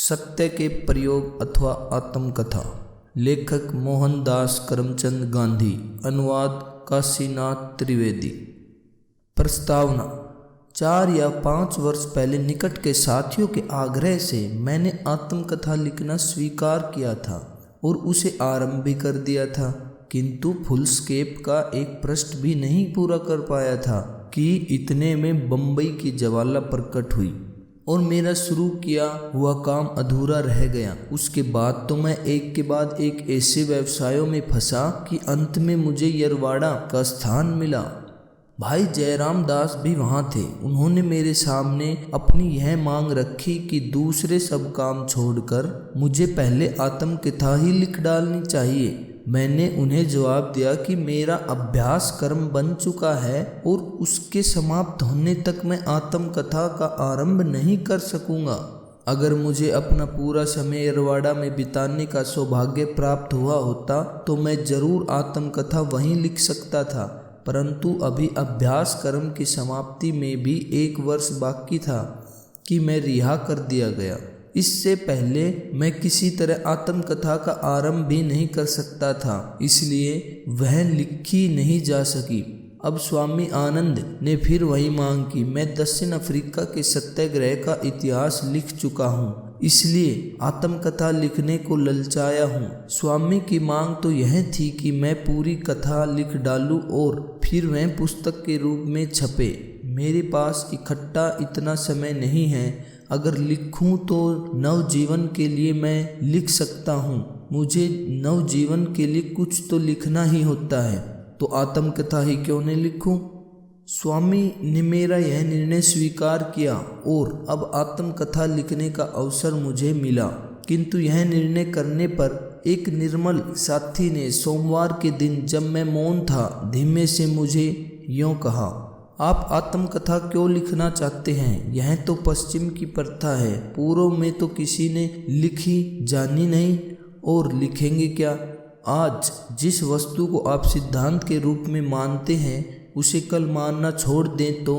सत्य के प्रयोग अथवा आत्मकथा। लेखक मोहनदास करमचंद गांधी। अनुवाद काशीनाथ त्रिवेदी। प्रस्तावना। 4 या 5 वर्ष पहले निकट के साथियों के आग्रह से मैंने आत्मकथा लिखना स्वीकार किया था और उसे आरंभ भी कर दिया था, किंतु फुलस्केप का एक पृष्ठ भी नहीं पूरा कर पाया था कि इतने में बम्बई की ज्वाला प्रकट हुई और मेरा शुरू किया हुआ काम अधूरा रह गया। उसके बाद तो मैं एक के बाद एक ऐसे व्यवसायों में फंसा कि अंत में मुझे यरवाड़ा का स्थान मिला। भाई जयराम दास भी वहाँ थे। उन्होंने मेरे सामने अपनी यह मांग रखी कि दूसरे सब काम छोड़कर मुझे पहले आत्मकथा ही लिख डालनी चाहिए। मैंने उन्हें जवाब दिया कि मेरा अभ्यास कर्म बन चुका है और उसके समाप्त होने तक मैं आत्मकथा का आरंभ नहीं कर सकूंगा। अगर मुझे अपना पूरा समय यरवाड़ा में बिताने का सौभाग्य प्राप्त हुआ होता तो मैं जरूर आत्मकथा वहीं लिख सकता था, परंतु अभी अभ्यास कर्म की समाप्ति में भी 1 वर्ष बाकी था कि मैं रिहा कर दिया गया। इससे पहले मैं किसी तरह आत्मकथा का आरंभ भी नहीं कर सकता था, इसलिए वह लिखी नहीं जा सकी। अब स्वामी आनंद ने फिर वही मांग की। मैं दक्षिण अफ्रीका के सत्याग्रह का इतिहास लिख चुका हूँ, इसलिए आत्मकथा लिखने को ललचाया हूँ। स्वामी की मांग तो यह थी कि मैं पूरी कथा लिख डालूं और फिर वह पुस्तक के रूप में छपे। मेरे पास इकट्ठा इतना समय नहीं है। अगर लिखूं तो नवजीवन के लिए मैं लिख सकता हूँ। मुझे नवजीवन के लिए कुछ तो लिखना ही होता है, तो आत्मकथा ही क्यों नहीं लिखूं। स्वामी ने मेरा यह निर्णय स्वीकार किया और अब आत्मकथा लिखने का अवसर मुझे मिला। किंतु यह निर्णय करने पर एक निर्मल साथी ने सोमवार के दिन, जब मैं मौन था, धीमे से मुझे यूँ कहा, आप आत्मकथा क्यों लिखना चाहते हैं? यह तो पश्चिम की प्रथा है। पूर्व में तो किसी ने लिखी जानी नहीं, और लिखेंगे क्या? आज जिस वस्तु को आप सिद्धांत के रूप में मानते हैं उसे कल मानना छोड़ दें तो,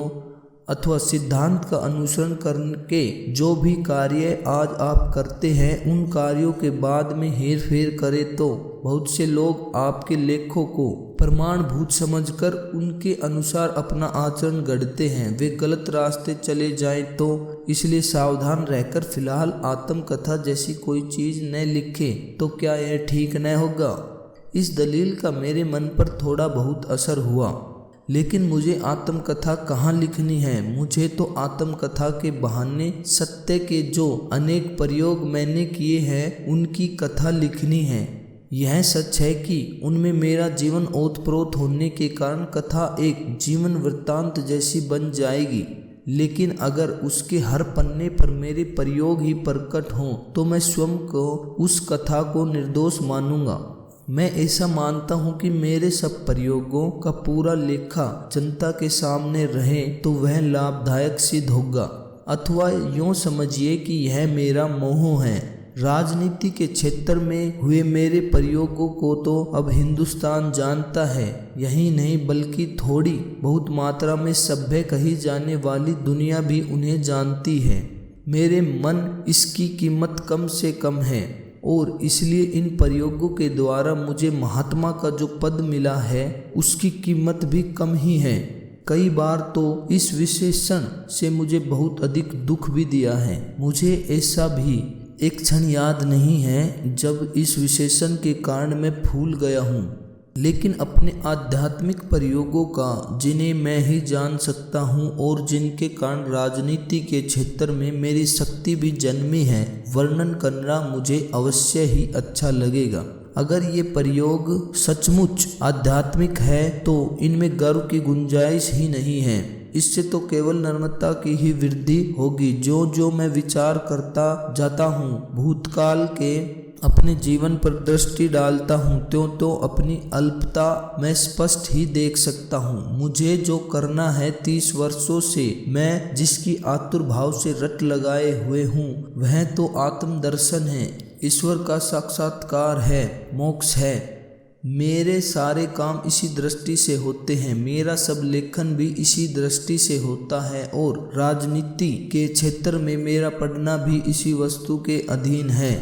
अथवा सिद्धांत का अनुसरण करके जो भी कार्य आज आप करते हैं उन कार्यों के बाद में हेर फेर करें तो बहुत से लोग आपके लेखों को प्रमाणभूत समझकर उनके अनुसार अपना आचरण गढ़ते हैं। वे गलत रास्ते चले जाएं तो इसलिए सावधान रहकर फिलहाल आत्मकथा जैसी कोई चीज़ न लिखें तो क्या यह ठीक न होगा? इस दलील का मेरे मन पर थोड़ा बहुत असर हुआ, लेकिन मुझे आत्मकथा कहाँ लिखनी है? मुझे तो आत्मकथा के बहाने सत्य के जो अनेक प्रयोग मैंने किए हैं उनकी कथा लिखनी है। यह सच है कि उनमें मेरा जीवन ओतप्रोत होने के कारण कथा एक जीवन वृत्तांत जैसी बन जाएगी, लेकिन अगर उसके हर पन्ने पर मेरे प्रयोग ही प्रकट हों तो मैं स्वयं को उस कथा को निर्दोष मानूंगा। मैं ऐसा मानता हूँ कि मेरे सब प्रयोगों का पूरा लेखा जनता के सामने रहे तो वह लाभदायक सिद्ध होगा, अथवा यूँ समझिए कि यह मेरा मोह है। राजनीति के क्षेत्र में हुए मेरे प्रयोगों को तो अब हिंदुस्तान जानता है। यही नहीं बल्कि थोड़ी बहुत मात्रा में सभ्य कही जाने वाली दुनिया भी उन्हें जानती है। मेरे मन इसकी कीमत कम से कम है और इसलिए इन प्रयोगों के द्वारा मुझे महात्मा का जो पद मिला है उसकी कीमत भी कम ही है। कई बार तो इस विशेषण से मुझे बहुत अधिक दुख भी दिया है। मुझे ऐसा भी एक क्षण याद नहीं है जब इस विशेषण के कारण मैं फूल गया हूँ, लेकिन अपने आध्यात्मिक प्रयोगों का, जिन्हें मैं ही जान सकता हूँ और जिनके कारण राजनीति के क्षेत्र में मेरी शक्ति भी जन्मी है, वर्णन करना मुझे अवश्य ही अच्छा लगेगा। अगर ये प्रयोग सचमुच आध्यात्मिक है तो इनमें गर्व की गुंजाइश ही नहीं है। इससे तो केवल नम्रता की ही वृद्धि होगी। जो जो मैं विचार करता जाता हूँ, भूतकाल के अपने जीवन पर दृष्टि डालता हूँ, त्यों अपनी अल्पता मैं स्पष्ट ही देख सकता हूँ। मुझे जो करना है 30 वर्षों से मैं जिसकी आतुर भाव से रट लगाए हुए हूँ वह तो आत्मदर्शन है, ईश्वर का साक्षात्कार है, मोक्ष है। मेरे सारे काम इसी दृष्टि से होते हैं, मेरा सब लेखन भी इसी दृष्टि से होता है और राजनीति के क्षेत्र में मेरा पढ़ना भी इसी वस्तु के अधीन है।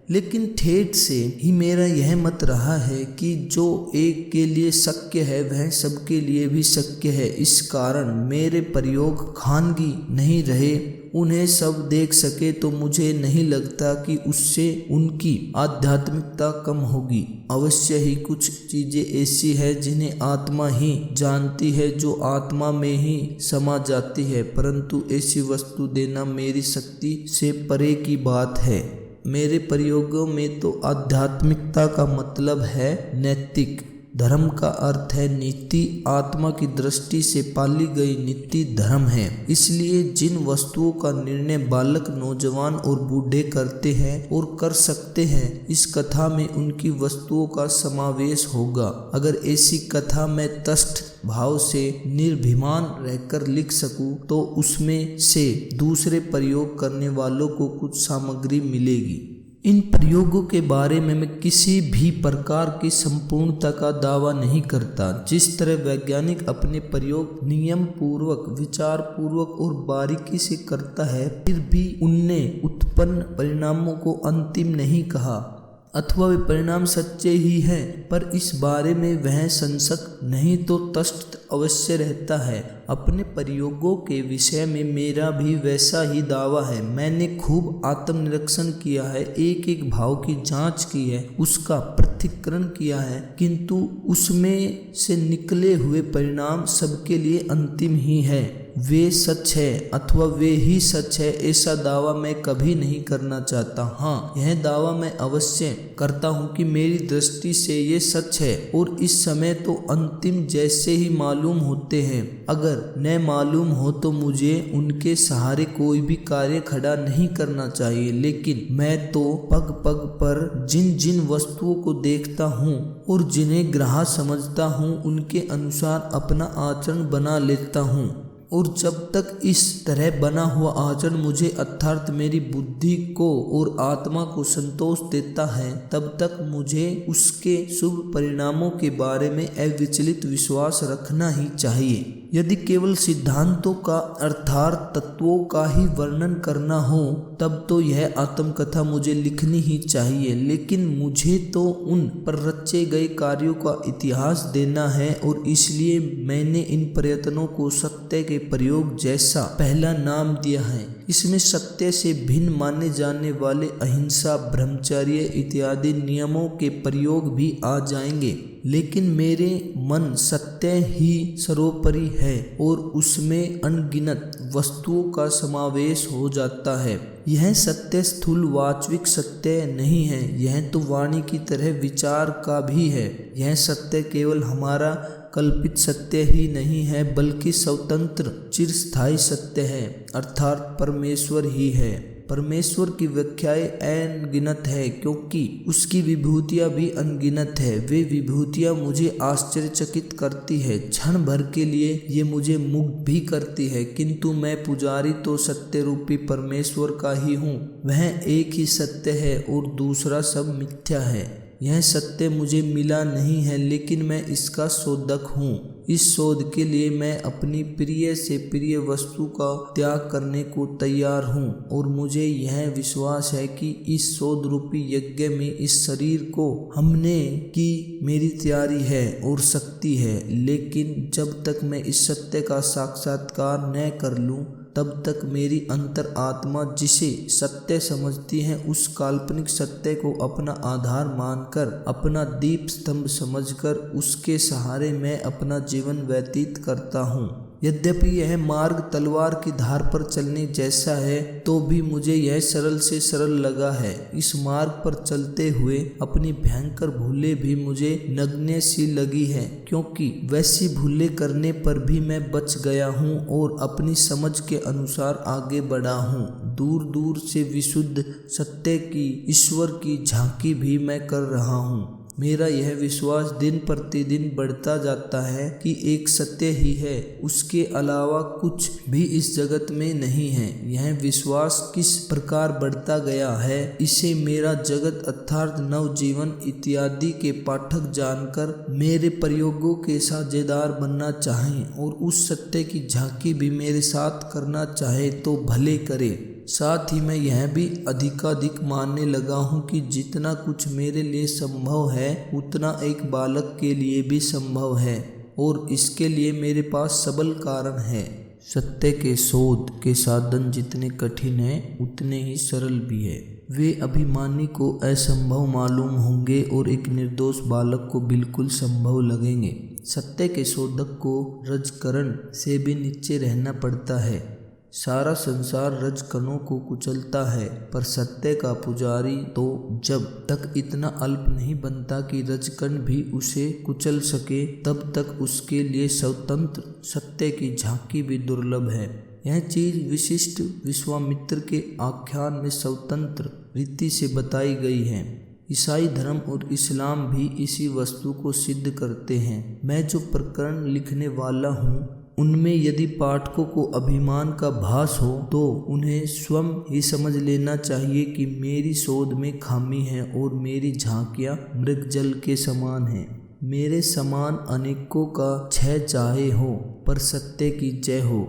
लेकिन ठेठ से ही मेरा यह मत रहा है कि जो एक के लिए शक्य है वह सबके लिए भी शक्य है। इस कारण मेरे प्रयोग खानगी नहीं रहे, उन्हें सब देख सके तो मुझे नहीं लगता कि उससे उनकी आध्यात्मिकता कम होगी। अवश्य ही कुछ चीज़ें ऐसी है जिन्हें आत्मा ही जानती है, जो आत्मा में ही समा जाती है, परंतु ऐसी वस्तु देना मेरी शक्ति से परे की बात है। मेरे प्रयोगों में तो आध्यात्मिकता का मतलब है नैतिक, धर्म का अर्थ है नीति, आत्मा की दृष्टि से पाली गई नीति धर्म है। इसलिए जिन वस्तुओं का निर्णय बालक, नौजवान और बूढ़े करते हैं और कर सकते हैं, इस कथा में उनकी वस्तुओं का समावेश होगा। अगर ऐसी कथा मैं तटस्थ भाव से निर्भिमान रहकर लिख सकूं तो उसमें से दूसरे प्रयोग करने वालों को कुछ सामग्री मिलेगी। इन प्रयोगों के बारे में मैं किसी भी प्रकार की संपूर्णता का दावा नहीं करता। जिस तरह वैज्ञानिक अपने प्रयोग नियम पूर्वक, विचार पूर्वक और बारीकी से करता है, फिर भी उनने उत्पन्न परिणामों को अंतिम नहीं कहा अथवा वे परिणाम सच्चे ही हैं, पर इस बारे में वह संशय नहीं तो तटस्थ अवश्य रहता है। अपने प्रयोगों के विषय में मेरा भी वैसा ही दावा है। मैंने खूब आत्मनिरीक्षण किया है, एक एक भाव की जांच की है, उसका पृथक्करण किया है, किंतु उसमें से निकले हुए परिणाम सबके लिए अंतिम ही है। वे सच है अथवा वे ही सच है, ऐसा दावा मैं कभी नहीं करना चाहता। हाँ, यह दावा मैं अवश्य करता हूँ कि मेरी दृष्टि से ये सच है और इस समय तो अंतिम जैसे ही मालूम होते हैं। अगर न मालूम हो तो मुझे उनके सहारे कोई भी कार्य खड़ा नहीं करना चाहिए, लेकिन मैं तो पग पग पर जिन जिन वस्तुओं को देखता हूँ और जिन्हें ग्राह्य समझता हूँ, उनके अनुसार अपना आचरण बना लेता हूँ। और जब तक इस तरह बना हुआ आचरण मुझे अर्थात मेरी बुद्धि को और आत्मा को संतोष देता है, तब तक मुझे उसके शुभ परिणामों के बारे में अविचलित विश्वास रखना ही चाहिए। यदि केवल सिद्धांतों का अर्थात तत्वों का ही वर्णन करना हो, तब तो यह आत्मकथा मुझे लिखनी ही चाहिए, लेकिन मुझे तो उन पर रचे गए कार्यों का इतिहास देना है और इसलिए मैंने इन प्रयत्नों को सत्य के प्रयोग जैसा पहला नाम दिया है। इसमें सत्य से भिन्न माने जाने वाले अहिंसा, ब्रह्मचर्य इत्यादि नियमों के प्रयोग भी आ जाएंगे, लेकिन मेरे मन सत्य ही सर्वोपरि है और उसमें अनगिनत वस्तुओं का समावेश हो जाता है। यह सत्य स्थूल वास्तविक सत्य नहीं है, यह तो वाणी की तरह विचार का भी है। यह सत्य केवल हमारा कल्पित सत्य ही नहीं है, बल्कि स्वतंत्र चिरस्थायी सत्य है, अर्थात परमेश्वर ही है। परमेश्वर की व्याख्याएं अनगिनत है, क्योंकि उसकी विभूतियां भी अनगिनत है। वे विभूतियां मुझे आश्चर्यचकित करती है, क्षण भर के लिए ये मुझे मुग्ध भी करती है, किंतु मैं पुजारी तो सत्य रूपी परमेश्वर का ही हूँ। वह एक ही सत्य है और दूसरा सब मिथ्या है। यह सत्य मुझे मिला नहीं है, लेकिन मैं इसका शोधक हूँ। इस शोध के लिए मैं अपनी प्रिय से प्रिय वस्तु का त्याग करने को तैयार हूँ और मुझे यह विश्वास है कि इस शोध रूपी यज्ञ में इस शरीर को हमने की मेरी तैयारी है और शक्ति है। लेकिन जब तक मैं इस सत्य का साक्षात्कार न कर लूँ, तब तक मेरी अंतर आत्मा जिसे सत्य समझती है, उस काल्पनिक सत्य को अपना आधार मानकर, अपना दीप स्तंभ समझकर उसके सहारे मैं अपना जीवन व्यतीत करता हूँ। यद्यपि यह मार्ग तलवार की धार पर चलने जैसा है, तो भी मुझे यह सरल से सरल लगा है। इस मार्ग पर चलते हुए अपनी भयंकर भूलें भी मुझे नगण्य सी लगी है, क्योंकि वैसी भूलें करने पर भी मैं बच गया हूँ और अपनी समझ के अनुसार आगे बढ़ा हूँ। दूर दूर से विशुद्ध सत्य की, ईश्वर की झांकी भी मैं कर रहा हूँ। मेरा यह विश्वास दिन प्रतिदिन बढ़ता जाता है कि एक सत्य ही है, उसके अलावा कुछ भी इस जगत में नहीं है। यह विश्वास किस प्रकार बढ़ता गया है, इसे मेरा जगत अर्थात नवजीवन इत्यादि के पाठक जानकर मेरे प्रयोगों के साझेदार बनना चाहें और उस सत्य की झांकी भी मेरे साथ करना चाहे तो भले करे। साथ ही मैं यह भी अधिकाधिक मानने लगा हूँ कि जितना कुछ मेरे लिए संभव है उतना एक बालक के लिए भी संभव है, और इसके लिए मेरे पास सबल कारण है। सत्य के शोध के साधन जितने कठिन हैं उतने ही सरल भी है। वे अभिमानी को असंभव मालूम होंगे और एक निर्दोष बालक को बिल्कुल संभव लगेंगे। सत्य के शोधक को रजकरण से भी नीचे रहना पड़ता है। सारा संसार रजकणों को कुचलता है, पर सत्य का पुजारी तो जब तक इतना अल्प नहीं बनता कि रजकण भी उसे कुचल सके, तब तक उसके लिए स्वतंत्र सत्य की झांकी भी दुर्लभ है। यह चीज विशिष्ट विश्वामित्र के आख्यान में स्वतंत्र रीति से बताई गई है। ईसाई धर्म और इस्लाम भी इसी वस्तु को सिद्ध करते हैं। मैं जो प्रकरण लिखने वाला हूँ उनमें यदि पाठकों को अभिमान का भास हो तो उन्हें स्वयं ही समझ लेना चाहिए कि मेरी शोध में खामी है और मेरी झांकियाँ मृगजल के समान हैं। मेरे समान अनेकों का क्षय चाहे हो, पर सत्य की जय हो।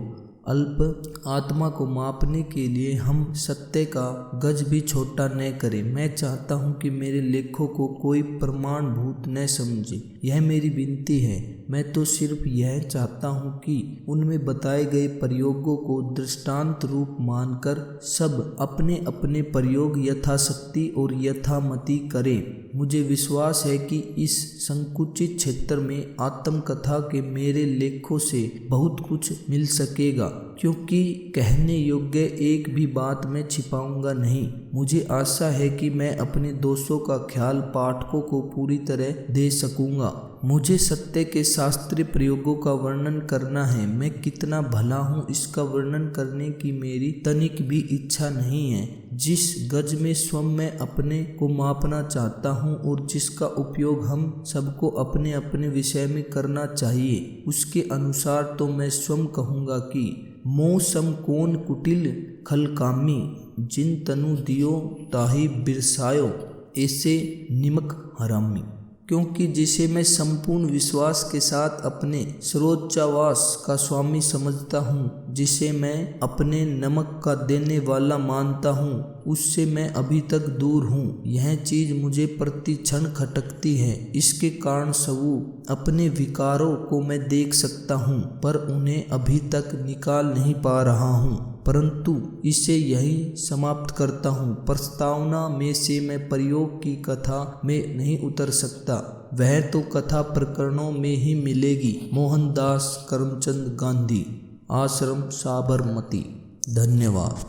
अल्प आत्मा को मापने के लिए हम सत्य का गज भी छोटा न करें। मैं चाहता हूँ कि मेरे लेखों को कोई प्रमाणभूत न समझे, यह मेरी विनती है। मैं तो सिर्फ यह चाहता हूँ कि उनमें बताए गए प्रयोगों को दृष्टांत रूप मानकर सब अपने अपने प्रयोग यथाशक्ति और यथामति करें। मुझे विश्वास है कि इस संकुचित क्षेत्र में आत्मकथा के मेरे लेखों से बहुत कुछ मिल सकेगा, क्योंकि कहने योग्य एक भी बात मैं छिपाऊंगा नहीं। मुझे आशा है कि मैं अपने दोषों का ख्याल पाठकों को पूरी तरह दे सकूंगा। मुझे सत्य के शास्त्रीय प्रयोगों का वर्णन करना है। मैं कितना भला हूँ इसका वर्णन करने की मेरी तनिक भी इच्छा नहीं है। जिस गज में स्वयं मैं अपने को मापना चाहता हूँ और जिसका उपयोग हम सबको अपने अपने विषय में करना चाहिए, उसके अनुसार तो मैं स्वयं कहूँगा कि मोह सम कोन कुटिल खलकामी, जिन तनु दियो ताहि बिरसायो, ऐसे निमक हरामी। क्योंकि जिसे मैं संपूर्ण विश्वास के साथ अपने सर्वोच्चावास का स्वामी समझता हूँ, जिसे मैं अपने नमक का देने वाला मानता हूँ, उससे मैं अभी तक दूर हूँ। यह चीज मुझे प्रति क्षण खटकती है। इसके कारण स्वरूप अपने विकारों को मैं देख सकता हूँ, पर उन्हें अभी तक निकाल नहीं पा रहा हूँ। परंतु इसे यही समाप्त करता हूँ। प्रस्तावना में से मैं प्रयोग की कथा में नहीं उतर सकता, वह तो कथा प्रकरणों में ही मिलेगी। मोहनदास करमचंद गांधी, आश्रम साबरमती। धन्यवाद।